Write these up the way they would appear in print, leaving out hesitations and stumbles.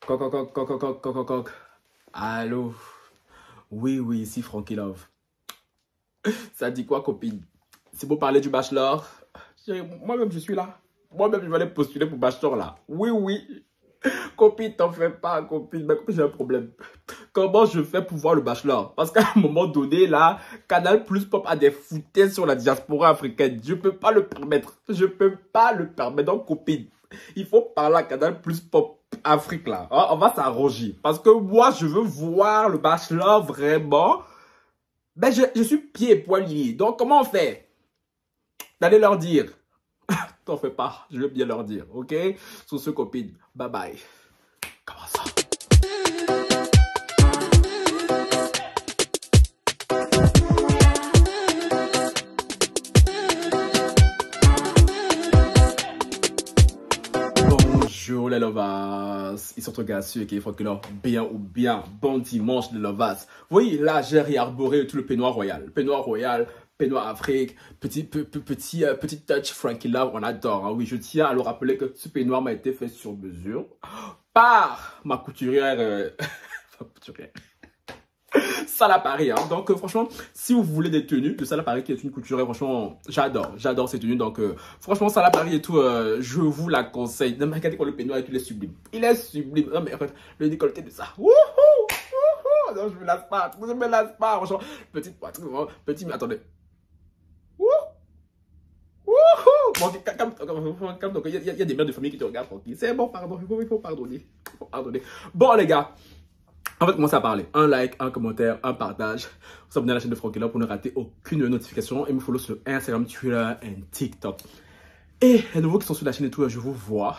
Coq, coq, coq, coq, coq, coq, coq, coq. Allô? Oui, oui, ici Frankie Love. Ça dit quoi, copine? C'est pour parler du bachelor? Moi-même, je suis là. Moi-même, je vais aller postuler pour bachelor là. Oui, oui. Copine, t'en fais pas, copine. Mais copine, j'ai un problème. Comment je fais pour voir le bachelor? Parce qu'à un moment donné, là, Canal Plus Pop a des foutaises sur la diaspora africaine. Je peux pas le permettre. Je peux pas le permettre. Donc, copine, il faut parler à Canal Plus Pop Afrique, là. Hein, on va s'arranger. Parce que moi, je veux voir le bachelor vraiment. Ben, je suis pieds et poings liés. Donc, comment on fait? D'aller leur dire. T'en fais pas. Je veux bien leur dire. OK? Sur ce, copine. Bye bye. Comment ça? Bonjour les lovas, ils sont gars sur qui font que leur bien ou bien bon dimanche les lovas. Oui, là j'ai réarboré tout le peignoir royal, peignoir Afrique, petit touch Frankie Love, on adore. Hein. Oui, je tiens à le rappeler que ce peignoir m'a été fait sur mesure par ma couturière, ma couturière. Salah Paris, hein. Donc franchement, si vous voulez des tenues de Salah Paris qui est une couturière, franchement, j'adore ces tenues. Donc franchement, Salah Paris et tout, je vous la conseille. Non, mais regardez quoi, le peignoir et tout, il est sublime. Il est sublime. Non mais en fait, le décolleté de ça. Wouhou, wouhou. Non, je me lasse pas, franchement. Petite poitrine, petit, mais attendez. Wouhou, wouhou. Bon, calme, il y a des mères de famille qui te regardent tranquille. C'est bon, pardon, il faut pardonner. Bon les gars. On va commencer à parler. Un like, un commentaire, un partage. Vous abonnez à la chaîne de Frankie Love pour ne rater aucune notification. Et me follow sur Instagram, Twitter et TikTok. Et les nouveaux qui sont sur la chaîne et tout, je vous vois.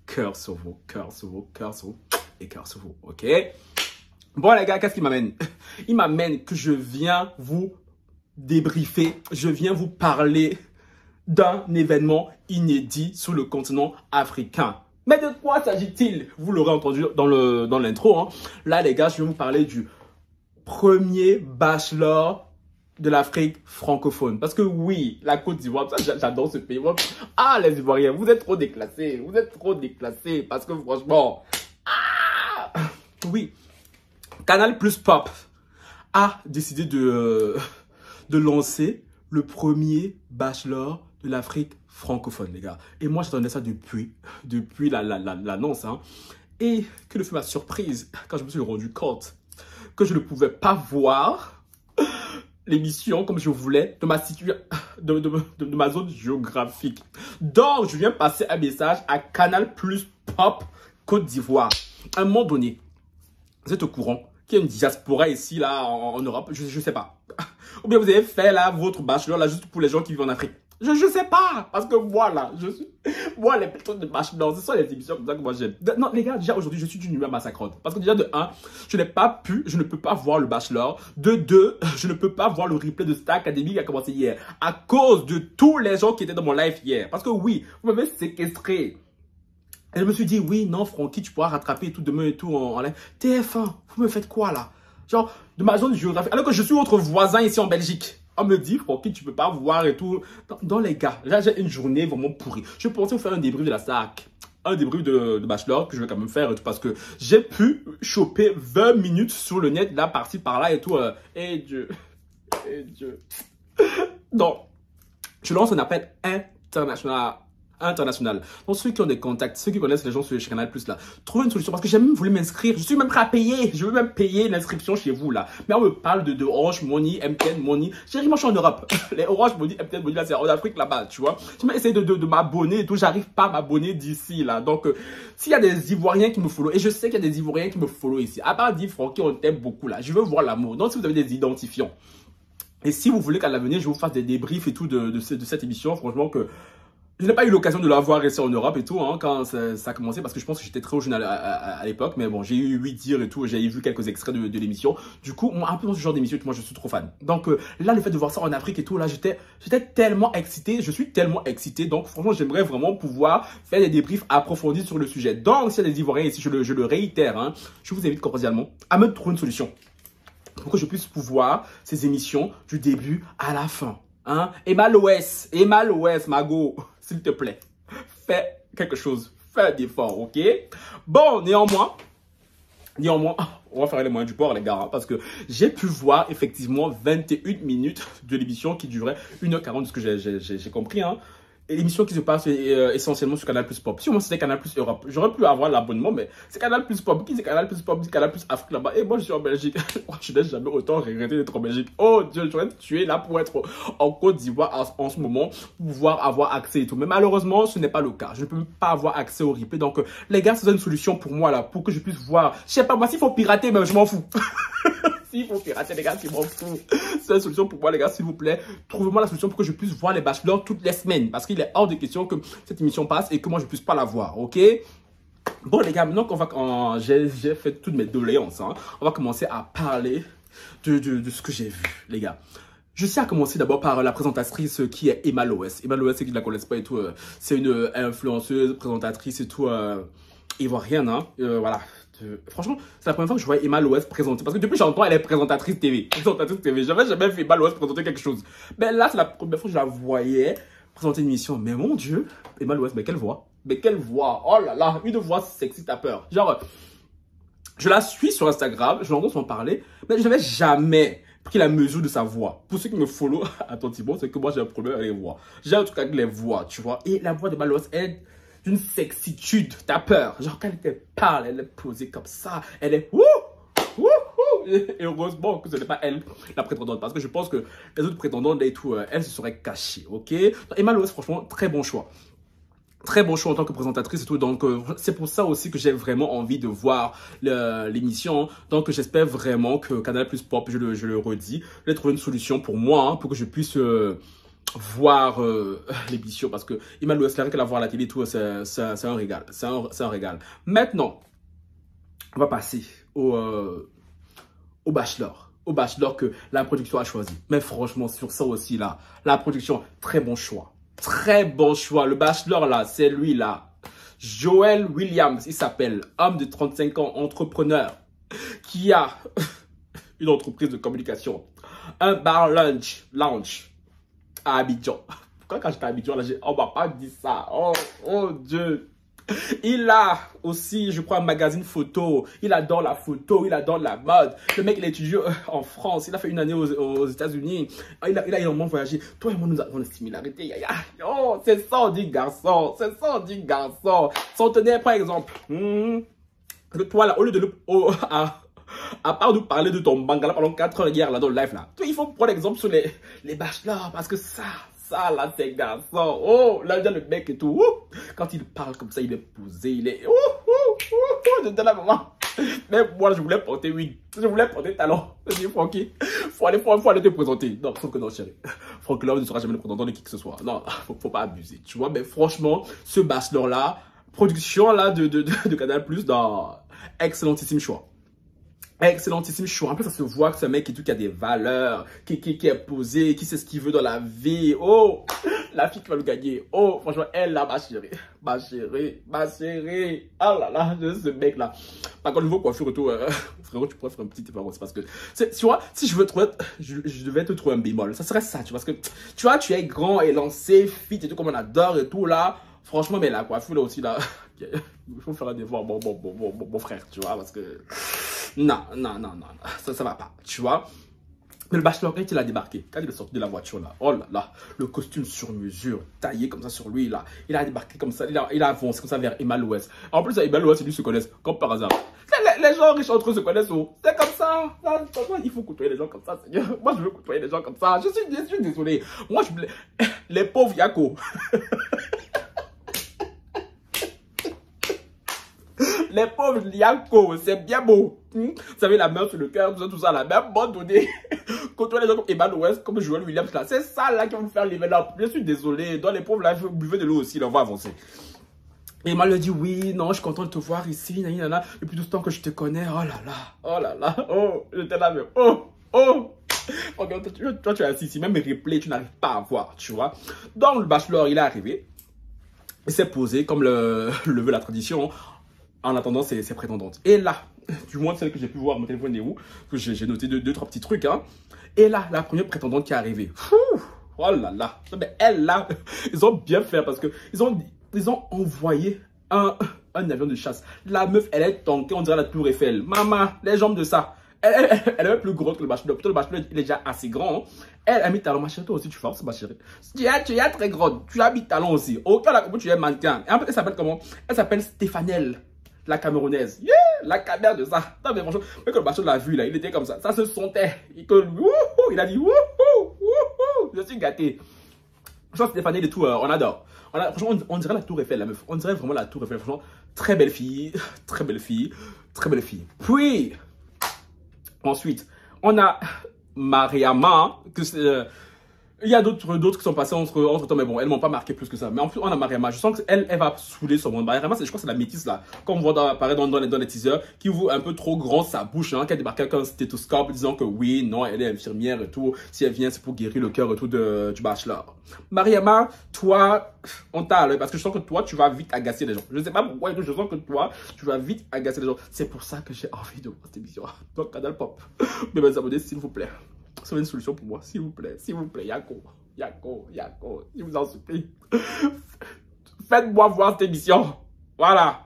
Cœur sur vous, cœur sur vous, cœur sur vous et cœur sur vous. OK? Bon les gars, qu'est-ce qui m'amène? Il m'amène que je viens vous débriefer. Je viens vous parler d'un événement inédit sur le continent africain. Mais de quoi s'agit-il? Vous l'aurez entendu dans l'intro. Hein. Là, les gars, je vais vous parler du premier bachelor de l'Afrique francophone. Parce que oui, la Côte d'Ivoire, j'adore ce pays. Ah, les Ivoiriens, vous êtes trop déclassés. Vous êtes trop déclassés. Parce que franchement... Ah, oui, Canal Plus Pop a décidé de lancer le premier bachelor de l'Afrique francophone, les gars. Et moi, j'attendais ça depuis l'annonce. Hein. Et que fut ma surprise quand je me suis rendu compte que je ne pouvais pas voir l'émission comme je voulais de ma zone géographique. Donc, je viens passer un message à Canal Plus Pop Côte d'Ivoire. À un moment donné, vous êtes au courant qu'il y a une diaspora ici, là, en Europe, je sais pas. Ou bien vous avez fait, là, votre bachelor, là, juste pour les gens qui vivent en Afrique. Je sais pas, parce que moi, là, moi, les trucs de bachelor, ce sont les émissions comme ça que moi j'aime. Non, les gars, déjà, aujourd'hui, je suis d'une humeur massacrante. Parce que déjà, de 1, je ne peux pas voir le bachelor. De 2, je ne peux pas voir le replay de Star Academy qui a commencé hier. À cause de tous les gens qui étaient dans mon live hier. Parce que oui, vous m'avez séquestré. Et je me suis dit, oui, non, Francky, tu pourras rattraper tout demain et tout en live. TF1, vous me faites quoi, là? Genre, de ma zone géographique. Alors que je suis votre voisin ici en Belgique. On me dit, Francky, tu peux pas voir et tout. Dans les gars, là, j'ai une journée vraiment pourrie. Je pensais vous faire un débrief de la SAC. Un débrief de bachelor que je vais quand même faire et tout. Parce que j'ai pu choper 20 minutes sur le net, là, par-ci, par-là et tout. Et Dieu. Donc, je lance un appel international. Donc, ceux qui ont des contacts, ceux qui connaissent les gens sur Canal Plus là, trouvez une solution parce que j'ai même voulu m'inscrire. Je suis même prêt à payer. Je veux même payer l'inscription chez vous là. Mais on me parle de Orange Money, MTN Money. J'ai moi je suis en Europe. Les Orange Money, MTN Money là, c'est en Afrique là-bas, tu vois. Je vais essayer de m'abonner et tout. J'arrive pas à m'abonner d'ici là. Donc, s'il y a des Ivoiriens qui me follow, et je sais qu'il y a des Ivoiriens qui me follow ici, à part dire Francky, on t'aime beaucoup là. Je veux voir l'amour. Donc, si vous avez des identifiants, et si vous voulez qu'à l'avenir, je vous fasse des débriefs et tout de cette émission, franchement que. Je n'ai pas eu l'occasion de la voir ici en Europe et tout, hein, quand ça a commencé, parce que je pense que j'étais très jeune à l'époque, mais bon, j'ai eu 8 dires et tout, j'ai vu quelques extraits de l'émission. Du coup, moi, un peu dans ce genre d'émission, moi, je suis trop fan. Donc là, le fait de voir ça en Afrique et tout, là, j'étais tellement excité, je suis tellement excité, donc franchement, j'aimerais vraiment pouvoir faire des débriefs approfondis sur le sujet. Donc, s'il y a des Ivoiriens ici, je le réitère, hein, je vous invite cordialement à me trouver une solution pour que je puisse pouvoir ces émissions du début à la fin. Hein? Emma Loès, Mago, s'il te plaît, fais quelque chose, fais un effort, ok? Bon, néanmoins, Néanmoins, on va faire les moyens du port, les gars, hein, parce que j'ai pu voir effectivement 21 minutes de l'émission qui durait 1h40 de ce que j'ai compris. Hein. Et l'émission qui se passe essentiellement sur Canal Plus Pop. Si moi c'était Canal Plus Europe, j'aurais pu avoir l'abonnement, mais c'est Canal Plus Pop. Qui c'est Canal Plus Pop? C'est Canal Plus Afrique là-bas. Et moi je suis en Belgique. Je n'ai jamais autant regretté d'être en Belgique. Oh Dieu, j'aurais tué là pour être en Côte d'Ivoire en ce moment, pour pouvoir avoir accès et tout. Mais malheureusement, ce n'est pas le cas. Je ne peux pas avoir accès au replay. Donc les gars, c'est une solution pour moi là, pour que je puisse voir. Je sais pas, moi s'il faut pirater, mais je m'en fous. S'il faut pirater, les gars, c'est m'en fous. C'est une solution pour moi, les gars, s'il vous plaît. Trouvez-moi la solution pour que je puisse voir les bachelors toutes les semaines. Parce qu'il est hors de question que cette émission passe et que moi, je ne puisse pas la voir, ok? Bon, les gars, maintenant qu'on j'ai fait toutes mes doléances, hein, on va commencer à parler de ce que j'ai vu, les gars. Je sais à commencer d'abord par la présentatrice qui est Emma Loès. Emma Loès, ceux qui ne la connaissent pas et tout, c'est une influenceuse, présentatrice et tout, ivoirienne, hein, voilà. Franchement, c'est la première fois que je vois Emma Loès présenter. Parce que depuis j'entends, elle est présentatrice TV. Présentatrice TV. J'avais jamais vu Emma Loès présenter quelque chose. Mais là, c'est la première fois que je la voyais présenter une émission. Mais mon Dieu, Emma Loès, mais quelle voix. Mais quelle voix. Oh là là, une voix sexy, t'as peur. Genre, je la suis sur Instagram, je l'entends s'en parler, mais je n'avais jamais pris la mesure de sa voix. Pour ceux qui me follow attentivement, c'est que moi j'ai un problème avec les voix. J'ai un truc avec les voix, tu vois. Et la voix de Emma Loès est d'une sexitude, t'as peur. Genre quand elle te parle, elle est posée comme ça, elle est wouh, wouh, wouh. Et heureusement que ce n'est pas elle la prétendante, parce que je pense que les autres prétendantes et tout, elles se seraient cachées, ok? Emma Loès, franchement, très bon choix. Très bon choix en tant que présentatrice et tout, donc c'est pour ça aussi que j'ai vraiment envie de voir l'émission. Donc j'espère vraiment que Canal Plus Pop, je le redis, vais trouver une solution pour moi, hein, pour que je puisse voir l'émission, parce que Emma Loès, qu'elle a voir à la télé et tout, c'est un régal, c'est un régal. Maintenant, on va passer au bachelor. Au bachelor que la production a choisi. Mais franchement, sur ça aussi là, la production, très bon choix. Très bon choix. Le bachelor là, c'est lui là. Joel Williams, il s'appelle. Homme de 35 ans, entrepreneur, qui a une entreprise de communication. Un bar lounge à Abidjan. Pourquoi quand j'étais à Abidjan, là, on m'a pas dit ça. Oh Dieu. Il a aussi, je crois, un magazine photo. Il adore la photo, il adore la mode. Le mec, il étudie en France. Il a fait une année aux États-Unis. Il a énormément voyagé. Toi et moi, nous avons des similarités. Oh, c'est ça, on dit garçon. C'est ça, on dit garçon. Centenaire, par exemple. Toi, là, au lieu de à part nous parler de ton bangala pendant 4 heures hier, là, dans le live, là. Il faut prendre exemple sur les bachelors, parce que ça, là, c'est garçon. Oh, là, il y a le mec et tout. Quand il parle comme ça, il est posé, il est... je te la maman. Mais moi, je voulais porter wig. Je voulais porter talon. Je dis, Francky, faut aller te présenter. Non, sauf que non, chérie. Francky, là, ne sera jamais le présentant de qui que ce soit. Non, faut pas abuser, tu vois. Mais franchement, ce bachelor-là, production, là, de Canal+, dans excellentissime choix. Excellentissime choix. En plus, ça se voit que c'est un mec qui a des valeurs, qui est posé, qui sait ce qu'il veut dans la vie. Oh, la fille qui va le gagner. Oh, franchement, elle là, ma chérie. Ma chérie, ma chérie. Oh là là, ce mec là. Par contre, niveau coiffure et tout, frérot, tu pourrais faire un petit effort. C'est parce que, tu vois, si je veux trouver, je devais te trouver un bémol. Ça serait ça, tu vois, parce que, tu vois, tu es grand et lancé, fit et tout, comme on adore et tout là. Franchement, mais la coiffure là aussi là, il faut faire un effort, mon frère, tu vois, parce que... Non, ça va pas, tu vois. Mais le bachelor, quand il a débarqué, quand il est sorti de la voiture là, oh là là, le costume sur mesure, taillé comme ça sur lui là, il a débarqué comme ça, il a avancé comme ça vers Emma Loès. En plus, Emma Loès et lui se connaissent, comme par hasard. Les gens riches entre eux se connaissent, oh. C'est comme ça. Il faut côtoyer les gens comme ça, Seigneur. Moi, je veux côtoyer les gens comme ça. Je suis désolé. Moi, les pauvres Yako. Les pauvres Lianco, c'est bien beau. Vous savez, la main sur le cœur, tout ça, la même bonne donnée. Côtoyer les gens comme Emma Loès, comme Joel Williams, là. C'est ça, là, qui va vous faire lever up. Je suis désolé. Dans les pauvres, là, buvez de l'eau aussi, là, on va avancer. Et Emma lui dit, oui, non, je suis content de te voir ici, là. Depuis tout ce temps que je te connais, oh là là, oh, j'étais là, mais oh. Toi, tu es assis ici, même mes replays, tu n'arrives pas à voir, tu vois. Donc, le bachelor, il est arrivé. Il s'est posé, comme le veut la tradition, en attendant ses prétendantes. Et là, du moins celle que j'ai pu voir, mon téléphone est où, que j'ai noté deux, trois petits trucs, hein. Et là, la première prétendante qui est arrivée. Oh là là. Mais elle là, ils ont bien fait parce que ils ont envoyé un un avion de chasse. La meuf, elle est tankée, on dirait la tour Eiffel. Maman, les jambes de ça. Elle est plus grosse que le bachelor. Plutôt le bachelor, il est déjà assez grand. Elle a mis talon. Ma chérie, toi aussi, tu forces, ma chérie. Tu es très grande. Tu as mis talon aussi. Aucun là, tu es mannequin. Et en fait, elle s'appelle comment? Elle s'appelle Stéphanelle, la Camerounaise. Yeah, la camère de ça. Non, mais franchement, quand le bachelor l'a vu, là, il était comme ça. Ça se sentait. Il a dit, wouhou, wouhou. Je suis gâté. Franchement, Stéphanelle et tout, on adore. Franchement, on dirait la tour Eiffel, la meuf. On dirait vraiment la tour Eiffel. Franchement, très belle fille. Très belle fille. Très belle fille. Puis... ensuite, on a Mariama, il y a d'autres qui sont passés entre temps, mais bon, elles m'ont pas marqué plus que ça. Mais en plus, on a Mariama. Je sens qu'elle va saouler son monde. Mariama, je crois que c'est la métisse là, comme on voit apparaître dans les teasers, qui ouvre un peu trop grand sa bouche, hein, qui a débarqué avec un stéthoscope disant que oui, non, elle est infirmière et tout. Si elle vient, c'est pour guérir le cœur et tout du bachelor. Mariama, toi, on t'a parce que je sens que toi, tu vas vite agacer les gens. Je ne sais pas pourquoi, je sens que toi, tu vas vite agacer les gens. C'est pour ça que j'ai envie de voir cette émission. Donc, Canal Pop. Mais mes abonnés, s'il vous plaît. C'est une solution pour moi, s'il vous plaît, Yako, je vous en supplie. Faites-moi voir cette émission. Voilà.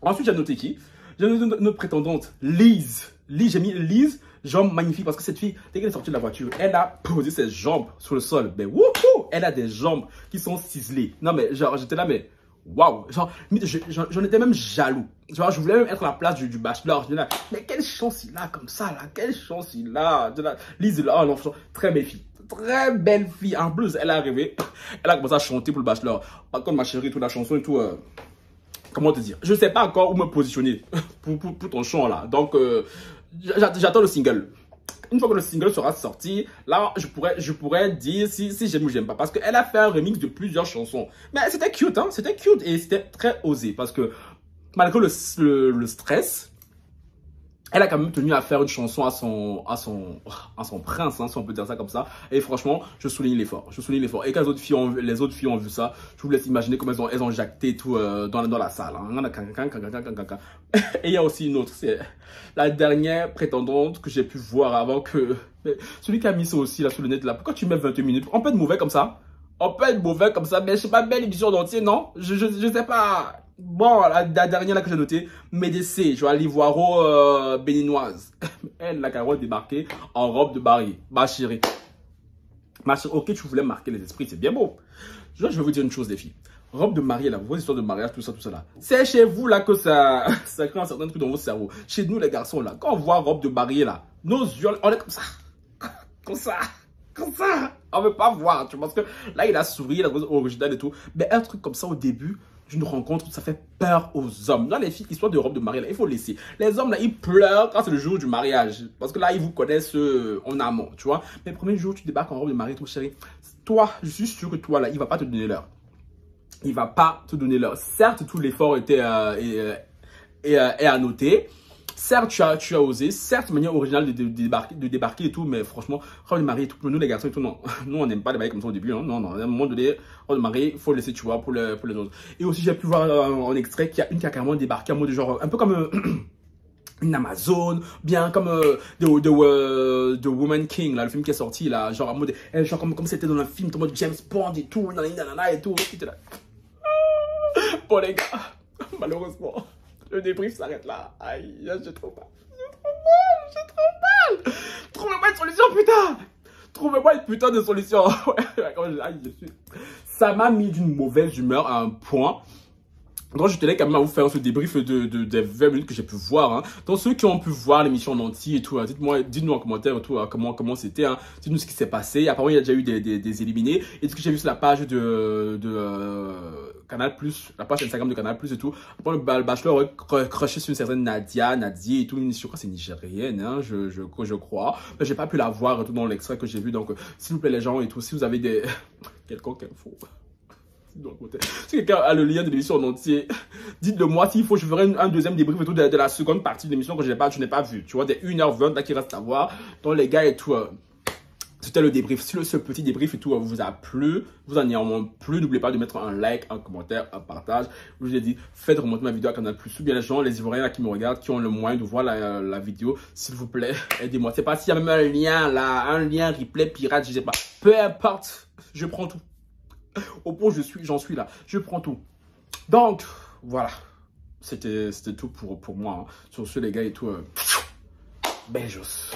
Ensuite, j'ai noté qui? J'ai noté notre prétendante, Lise. J'ai mis Lise, jambes magnifiques, parce que cette fille, dès qu'elle est sortie de la voiture, elle a posé ses jambes sur le sol. Mais wouhou, elle a des jambes qui sont ciselées. Non, mais genre, j'étais là, mais... waouh, genre, j'en étais même jaloux. Genre, je voulais même être à la place du bachelor. Je disais là, mais quelle chance il a comme ça, là. Quelle chance il a. Lise, là, oh non, très belle fille. Très belle fille. En plus, elle est arrivée. Elle a commencé à chanter pour le bachelor. Par contre, ma chérie, toute la chanson et tout. Comment te dire? Je ne sais pas encore où me positionner pour ton chant, là. Donc, j'attends le single. Une fois que le single sera sorti, là, je pourrais dire si j'aime ou j'aime pas. Parce qu'elle a fait un remix de plusieurs chansons. Mais c'était cute, hein. C'était cute et c'était très osé. Parce que malgré le stress, elle a quand même tenu à faire une chanson à son prince, hein, si on peut dire ça comme ça. Et franchement, je souligne l'effort. Et quand les autres filles ont vu ça, je vous laisse imaginer comment elles ont jacté tout dans la salle. Hein. Et il y a aussi une autre, c'est la dernière prétendante que j'ai pu voir avant que... celui qui a mis ça aussi là sur le net là. Pourquoi tu mets 28 minutes? On peut être mauvais comme ça. Mais je sais pas, belle émission d'entier, non? Je sais pas. Bon, la dernière là que j'ai notée, Médecé, je vois l'ivoiro béninoise. Elle, la carotte débarquée en robe de mariée. Ma chérie, ok, tu voulais marquer les esprits, c'est bien beau. Je vais vous dire une chose, les filles. Robe de mariée, là, vos histoires de mariage, tout ça là. C'est chez vous là que ça crée un certain truc dans votre cerveau. Chez nous, les garçons là, quand on voit robe de mariée là, nos yeux, on est comme ça. Comme ça. On veut pas voir, tu vois, parce que là, il a souri, la chose originale et tout. Mais un truc comme ça au début d'une rencontre, ça fait peur aux hommes. Là, les filles, histoire de robe de mariée, là, il faut laisser. Les hommes, là, ils pleurent quand c'est le jour du mariage. Parce que là, ils vous connaissent en amont, tu vois. Mais le premier jour, tu débarques en robe de mariée, tout chéri. Toi, je suis sûr que toi, là, il va pas te donner l'heure. Certes, tout l'effort était à noter. Certes, tu as osé. Certes, manière originale de débarquer et tout. Mais franchement, robe de mariée et tout, pour nous, les garçons et tout, non. Nous, on n'aime pas les mariés comme ça au début. Hein. Non. À un moment donné, robe de mariée, il faut laisser, tu vois, pour les autres. Et aussi, j'ai pu voir en extrait qu'il y a une qui a carrément débarqué en mode genre, un peu comme... une Amazon, bien comme The Woman King, là, le film qui est sorti, là, genre en mode, genre comme c'était dans un film, en mode James Bond et tout, nanana et tout, là. Bon les gars, malheureusement, le débrief s'arrête là. Aïe, j'ai trop mal. Trouvez-moi une solution, putain. Trouvez-moi une putain de solution. Ça m'a mis d'une mauvaise humeur à un point. Donc, je tenais quand même à vous faire ce débrief des 20 minutes que j'ai pu voir. Hein. Donc, ceux qui ont pu voir l'émission en entier et tout, hein, dites-nous en commentaire et tout, hein, comment c'était. Hein. Dites-nous ce qui s'est passé. Apparemment, il y a déjà eu des éliminés. Et ce que j'ai vu sur la page de Canal+, la page Instagram de Canal+, et tout. Après, le bachelor aurait crushé sur une certaine Nadie et tout. Je crois que c'est nigérienne, hein, je crois. Mais j'ai pas pu la voir et tout dans l'extrait que j'ai vu. Donc, s'il vous plaît, les gens et tout, si vous avez des... quelconque info... Si quelqu'un a le lien de l'émission en entier, dites-le moi. S'il faut, je ferai un deuxième débrief et tout de la seconde partie de l'émission que je n'ai pas vu. Tu vois, des 1h20 là qui reste à voir. Donc les gars et tout, c'était le débrief. Si ce petit débrief et tout vous a plu, vous en néanmoins plu, n'oubliez pas de mettre un like, un commentaire, un partage. Je vous ai dit, faites remonter ma vidéo à Canal+. Ou bien les gens, les Ivoiriens là qui me regardent, qui ont le moyen de voir la vidéo, s'il vous plaît, aidez-moi. C'est pas s'il y a même un lien là, un lien replay pirate, je sais pas. Peu importe, je prends tout. Au point où j'en suis là, je prends tout. Donc, voilà. c'était tout pour moi. Hein. Sur ce, les gars et tout, beijos.